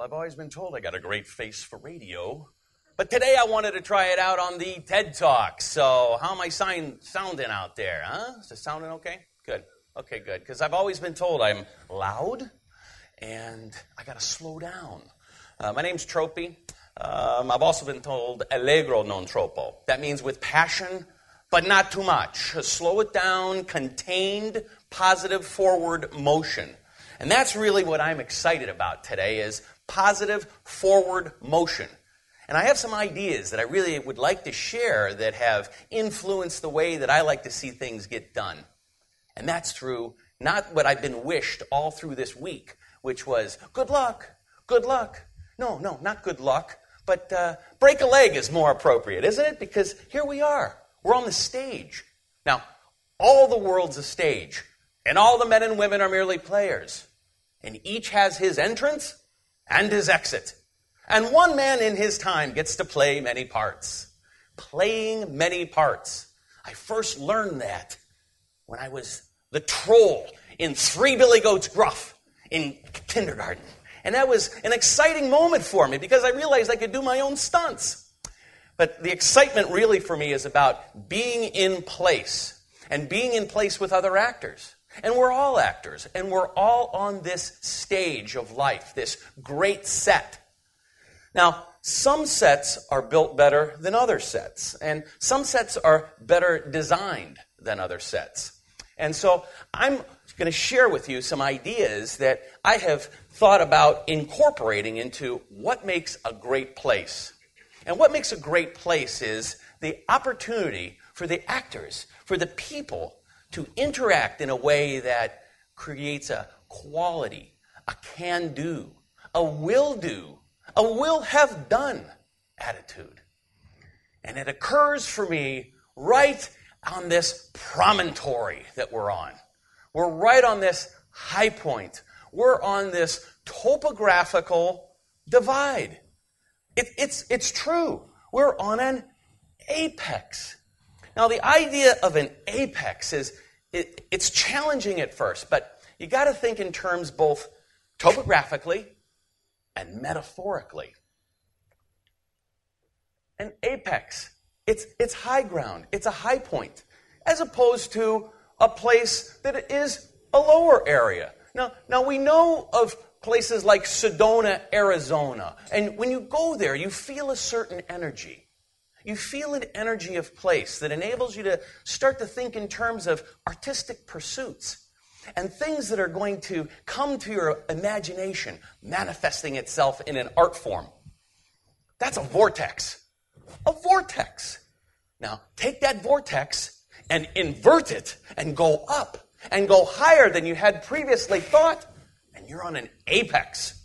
I've always been told I got a great face for radio. But today I wanted to try it out on the TEDTalks. So how am I sounding out there, huh? Is it sounding okay? Good. Okay, good. Because I've always been told I'm loud and I got to slow down. My name's Troppe. I've also been told allegro non troppo. That means with passion, but not too much. Slow it down, contained, positive forward motion. And that's really what I'm excited about today is positive forward motion. And I have some ideas that I really would like to share that have influenced the way that I like to see things get done. And that's through not what I've been wished all through this week, which was good luck, good luck. No, not good luck, but break a leg is more appropriate, isn't it? Because here we are. We're on the stage. Now, all the world's a stage, and all the men and women are merely players. And each has his entrance and his exit. And one man in his time gets to play many parts. Playing many parts. I first learned that when I was the troll in Three Billy Goats Gruff in kindergarten. And that was an exciting moment for me because I realized I could do my own stunts. But the excitement really for me is about being in place and being in place with other actors. And we're all actors, and we're all on this stage of life, this great set. Now, some sets are built better than other sets, and some sets are better designed than other sets. And so I'm going to share with you some ideas that I have thought about incorporating into what makes a great place. And what makes a great place is the opportunity for the actors, for the people, to interact in a way that creates a quality, a can-do, a will-do, a will-have-done attitude. And it occurs for me right on this promontory that we're on. We're right on this high point. We're on this topographical divide. It's true. We're on an apex. Now, the idea of an apex is, it's challenging at first, but you got to think in terms both topographically and metaphorically. An apex, it's high ground, it's a high point, as opposed to a place that is a lower area. Now we know of places like Sedona, Arizona, and when you go there, you feel a certain energy. You feel an energy of place that enables you to start to think in terms of artistic pursuits and things that are going to come to your imagination, manifesting itself in an art form. That's a vortex. A vortex. Now, take that vortex and invert it and go up and go higher than you had previously thought, and you're on an apex.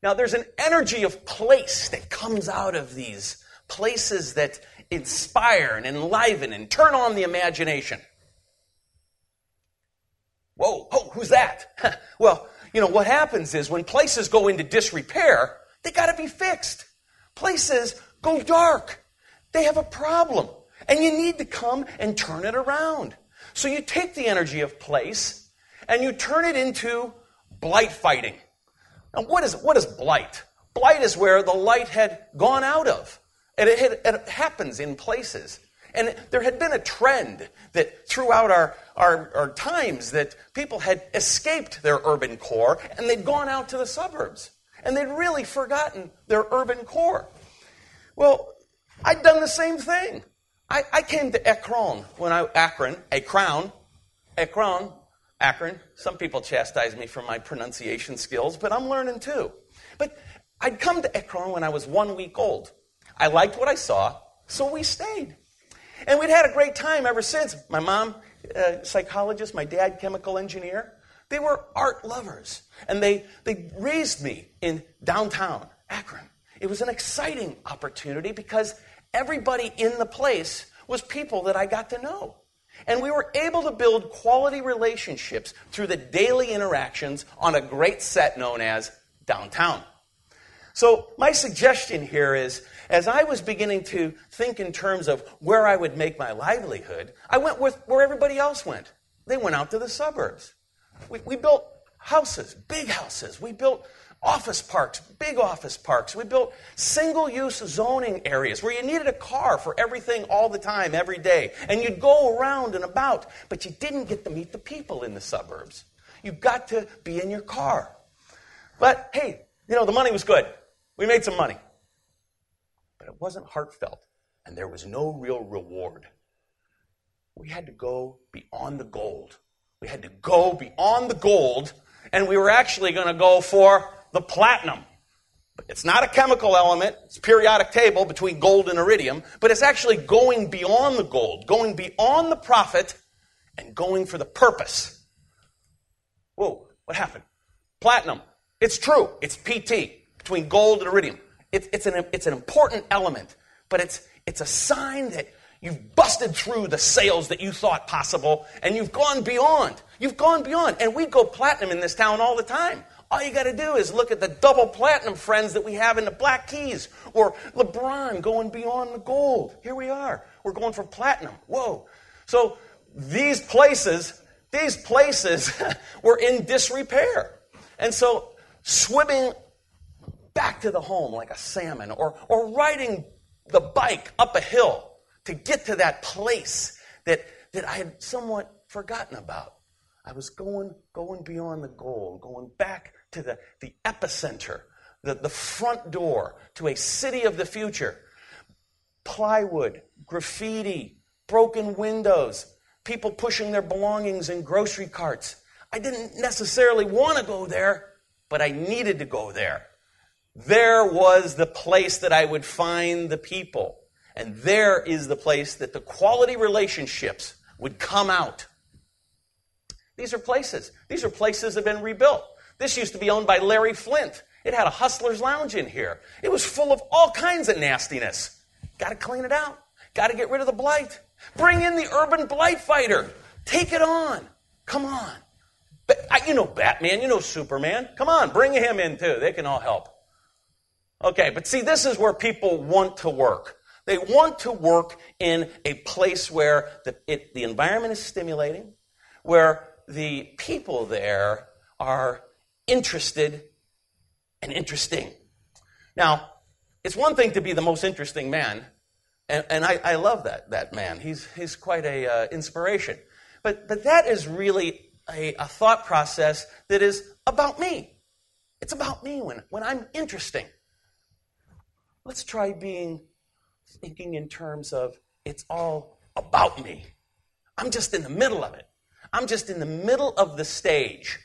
Now, there's an energy of place that comes out of these places that inspire and enliven and turn on the imagination. Whoa, who's that? Well, what happens is when places go into disrepair, they got to be fixed. Places go dark. They have a problem, and you need to come and turn it around. So you take the energy of place, and you turn it into blight fighting. Now, what is blight? Blight is where the light had gone out of. And it happens in places. And there had been a trend that throughout our times that people had escaped their urban core and they'd gone out to the suburbs. And they'd really forgotten their urban core. Well, I'd done the same thing. I came to Akron Akron. Some people chastise me for my pronunciation skills, but I'm learning too. But I'd come to Akron when I was 1 week old. I liked what I saw, so we stayed. And we'd had a great time ever since. My mom, psychologist, my dad, chemical engineer. They were art lovers. And they raised me in downtown Akron. It was an exciting opportunity because everybody in the place was people that I got to know. And we were able to build quality relationships through the daily interactions on a great set known as downtown. So my suggestion here is, as I was beginning to think in terms of where I would make my livelihood, I went with where everybody else went. They went out to the suburbs. We built houses, big houses. We built office parks, big office parks. We built single-use zoning areas where you needed a car for everything all the time, every day. And you'd go around and about, but you didn't get to meet the people in the suburbs. You got to be in your car. But, hey, the money was good. We made some money. But it wasn't heartfelt, and there was no real reward. We had to go beyond the gold. We had to go beyond the gold, and we were actually going to go for the platinum. But it's not a chemical element. It's a periodic table between gold and iridium, but it's actually going beyond the gold, going beyond the profit, and going for the purpose. Whoa, what happened? Platinum. It's true. It's PT, between gold and iridium. It's an important element, but it's a sign that you've busted through the sales that you thought possible, and you've gone beyond. You've gone beyond. And we go platinum in this town all the time. All you got to do is look at the double platinum friends that we have in the Black Keys, or LeBron going beyond the gold. Here we are. We're going for platinum. Whoa. So these places were in disrepair. And so swimming back to the home like a salmon, or riding the bike up a hill to get to that place that I had somewhat forgotten about. I was going beyond the goal, going back to the epicenter, the front door to a city of the future. Plywood, graffiti, broken windows, people pushing their belongings in grocery carts. I didn't necessarily want to go there, but I needed to go there. There was the place that I would find the people. And there is the place that the quality relationships would come out. These are places. These are places that have been rebuilt. This used to be owned by Larry Flint. It had a hustler's lounge in here. It was full of all kinds of nastiness. Got to clean it out. Got to get rid of the blight. Bring in the urban blight fighter. Take it on. Come on. You know Batman. You know Superman. Come on, bring him in too. They can all help. Okay, but see, this is where people want to work. They want to work in a place where the environment is stimulating, where the people there are interested and interesting. Now, it's one thing to be the most interesting man, and I love that man. He's quite a inspiration. But that is really a thought process that is about me. It's about me when I'm interesting. Let's try thinking in terms of it's all about me. I'm just in the middle of it. I'm just in the middle of the stage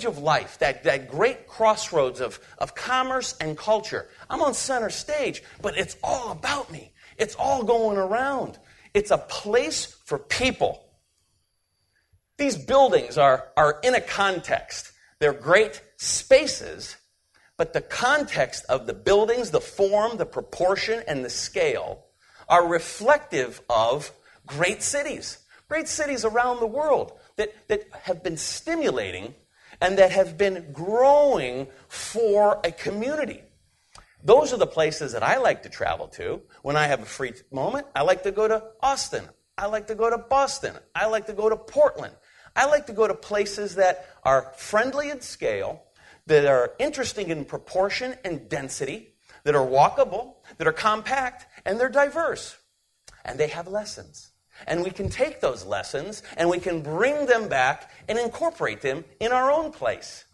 of life, that great crossroads of commerce and culture. I'm on center stage, but it's all about me. It's all going around. It's a place for people. These buildings are in a context. They're great spaces, but the context of the buildings, the form, the proportion, and the scale are reflective of great cities around the world that have been stimulating and that have been growing for a community. Those are the places that I like to travel to when I have a free moment. I like to go to Austin. I like to go to Boston. I like to go to Portland. I like to go to places that are friendly in scale, that are interesting in proportion and density, that are walkable, that are compact, and they're diverse. And they have lessons. And we can take those lessons and we can bring them back and incorporate them in our own place.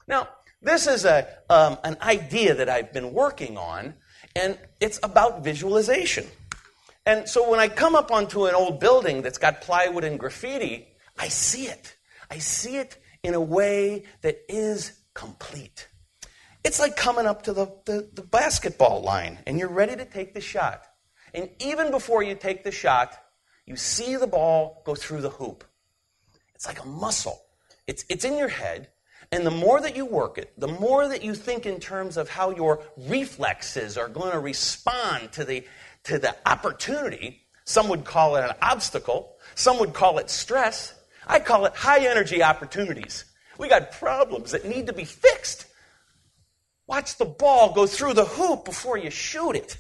Now, this is an idea that I've been working on, and it's about visualization. And so when I come up onto an old building that's got plywood and graffiti, I see it. I see it in a way that is complete. It's like coming up to the basketball line, and you're ready to take the shot. And even before you take the shot, you see the ball go through the hoop. It's like a muscle. It's in your head, and the more that you work it, the more that you think in terms of how your reflexes are going to respond to the opportunity. Some would call it an obstacle. Some would call it stress. I call it high-energy opportunities. We got problems that need to be fixed. Watch the ball go through the hoop before you shoot it.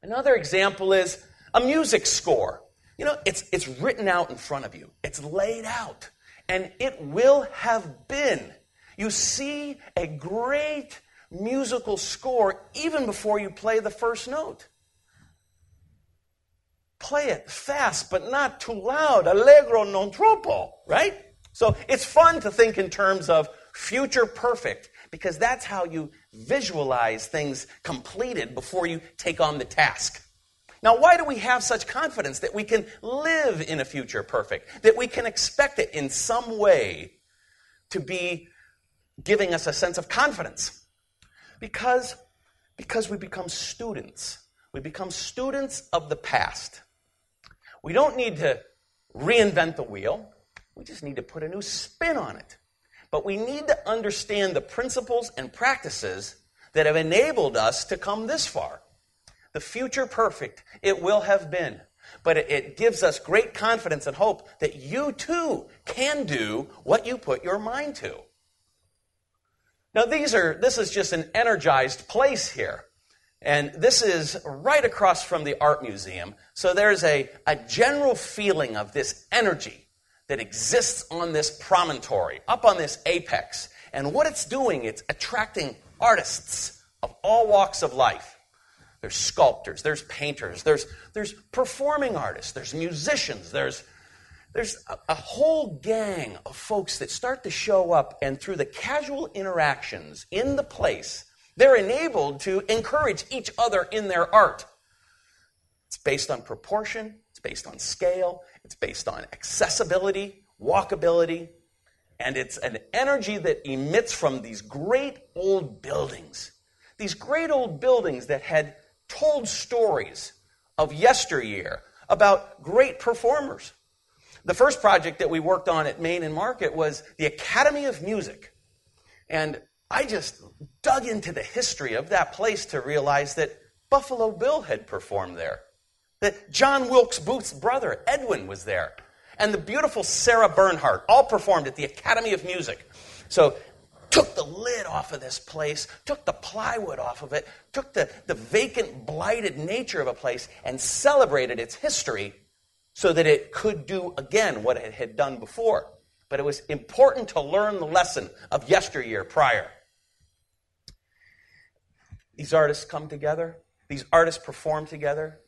Another example is a music score. You know, it's written out in front of you. It's laid out. And it will have been. You see a great musical score even before you play the first note. Play it fast, but not too loud. Allegro non troppo, right? So it's fun to think in terms of future perfect, because that's how you visualize things completed before you take on the task. Now, why do we have such confidence that we can live in a future perfect, that we can expect it in some way to be giving us a sense of confidence? Because we become students. We become students of the past. We don't need to reinvent the wheel. We just need to put a new spin on it. But we need to understand the principles and practices that have enabled us to come this far. The future perfect, it will have been. But it gives us great confidence and hope that you too can do what you put your mind to. Now this is just an energized place here. And this is right across from the art museum. So there's a general feeling of this energy that exists on this promontory, up on this apex. And what it's doing, it's attracting artists of all walks of life. There's sculptors, there's painters, there's performing artists, there's musicians, there's a whole gang of folks that start to show up, and through the casual interactions in the place, they're enabled to encourage each other in their art. It's based on proportion, it's based on scale, it's based on accessibility, walkability, and it's an energy that emits from these great old buildings. These great old buildings that had told stories of yesteryear about great performers. The first project that we worked on at Main and Market was the Academy of Music. And I just dug into the history of that place to realize that Buffalo Bill had performed there. That John Wilkes Booth's brother, Edwin, was there. And the beautiful Sarah Bernhardt all performed at the Academy of Music. So took the lid off of this place, took the plywood off of it, took the vacant, blighted nature of a place, and celebrated its history so that it could do again what it had done before. But it was important to learn the lesson of yesteryear prior. These artists come together. These artists perform together.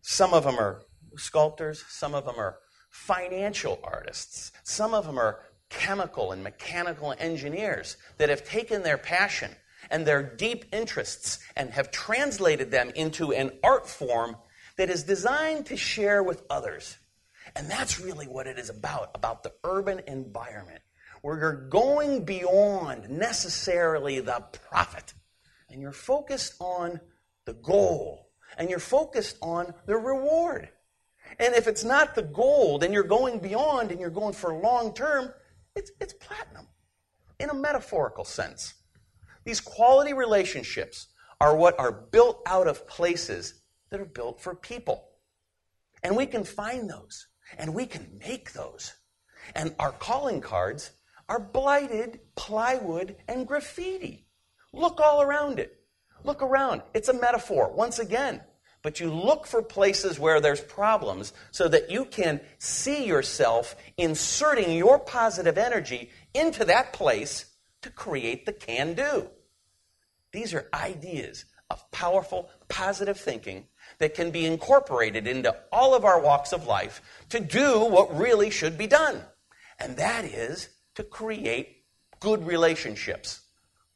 Some of them are sculptors. Some of them are financial artists. Some of them are chemical and mechanical engineers that have taken their passion and their deep interests and have translated them into an art form that is designed to share with others. And that's really what it is about the urban environment, where you're going beyond necessarily the profit. And you're focused on the goal. And you're focused on the reward. And if it's not the goal, then you're going beyond and you're going for long term, it's platinum in a metaphorical sense. These quality relationships are what are built out of places that are built for people. And we can find those. And we can make those. And our calling cards are blighted plywood and graffiti. Look all around it. Look around. It's a metaphor, once again. But you look for places where there's problems so that you can see yourself inserting your positive energy into that place to create the can-do. These are ideas of powerful, positive thinking that can be incorporated into all of our walks of life to do what really should be done. And that is to create good relationships.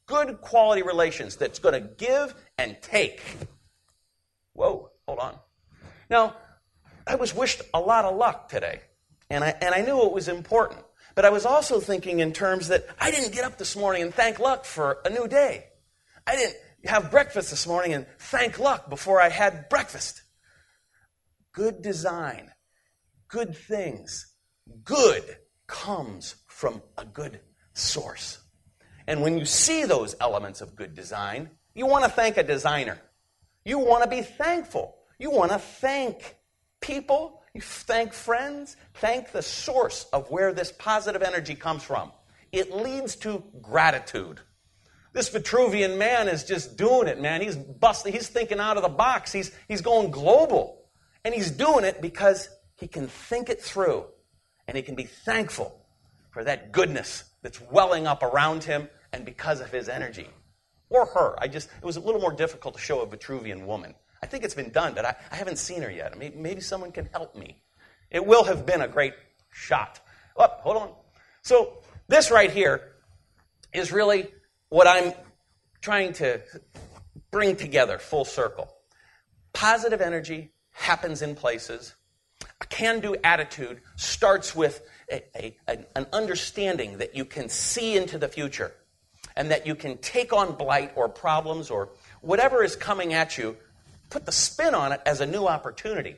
Good quality relations that's going to give and take. Whoa, hold on. Now, I was wished a lot of luck today, and I knew it was important. But I was also thinking in terms that I didn't get up this morning and thank luck for a new day. I didn't have breakfast this morning and thank luck before I had breakfast. Good design, good things, good comes from a good source. And when you see those elements of good design, you want to thank a designer. You want to be thankful. You want to thank people. You thank friends. Thank the source of where this positive energy comes from. It leads to gratitude. This Vitruvian man is just doing it, man. He's busting. He's thinking out of the box. He's going global. And he's doing it because he can think it through. And he can be thankful for that goodness that's welling up around him and because of his energy. Or her. It was a little more difficult to show a Vitruvian woman. I think it's been done, but I haven't seen her yet. Maybe someone can help me. It will have been a great shot. Oh, hold on. So this right here is really what I'm trying to bring together full circle. Positive energy happens in places. A can-do attitude starts with an understanding that you can see into the future and that you can take on blight or problems or whatever is coming at you, put the spin on it as a new opportunity.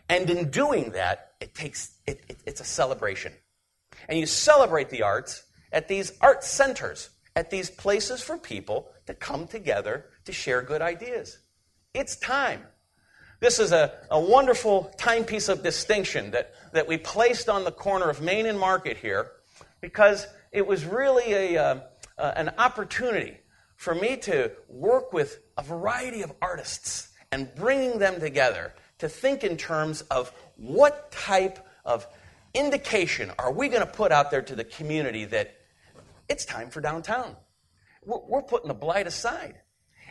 And in doing that, it's a celebration. And you celebrate the arts at these art centers, at these places for people to come together to share good ideas. It's time. This is a wonderful timepiece of distinction that we placed on the corner of Main and Market here because it was really an opportunity for me to work with a variety of artists and bringing them together to think in terms of what type of indication are we going to put out there to the community that it's time for downtown. We're putting the blight aside.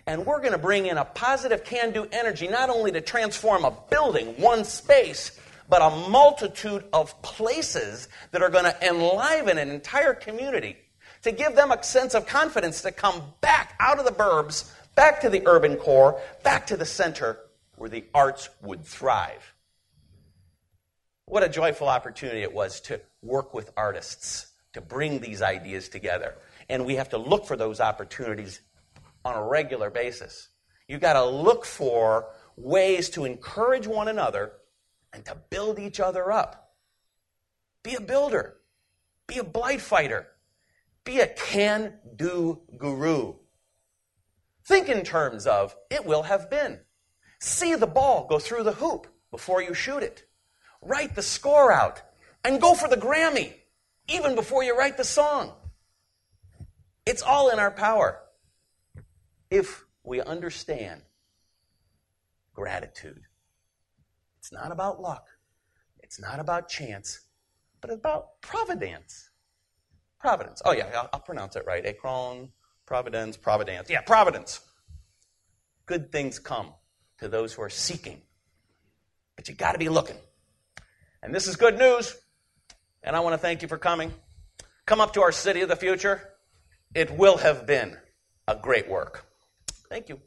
And we're going to bring in a positive can-do energy, not only to transform a building, one space, but a multitude of places that are going to enliven an entire community, to give them a sense of confidence to come back out of the burbs, back to the urban core, back to the center where the arts would thrive. What a joyful opportunity it was to work with artists, to bring these ideas together. And we have to look for those opportunities on a regular basis. You've got to look for ways to encourage one another and to build each other up. Be a builder. Be a blight fighter. Be a can-do guru. Think in terms of, it will have been. See the ball go through the hoop before you shoot it. Write the score out and go for the Grammy, even before you write the song. It's all in our power if we understand gratitude. It's not about luck. It's not about chance, but about providence. Providence. Oh, yeah, I'll pronounce it right. Akron, providence, providence. Yeah, providence. Good things come to those who are seeking. But you got to be looking. And this is good news. And I want to thank you for coming. Come up to our city of the future. It will have been a great work. Thank you.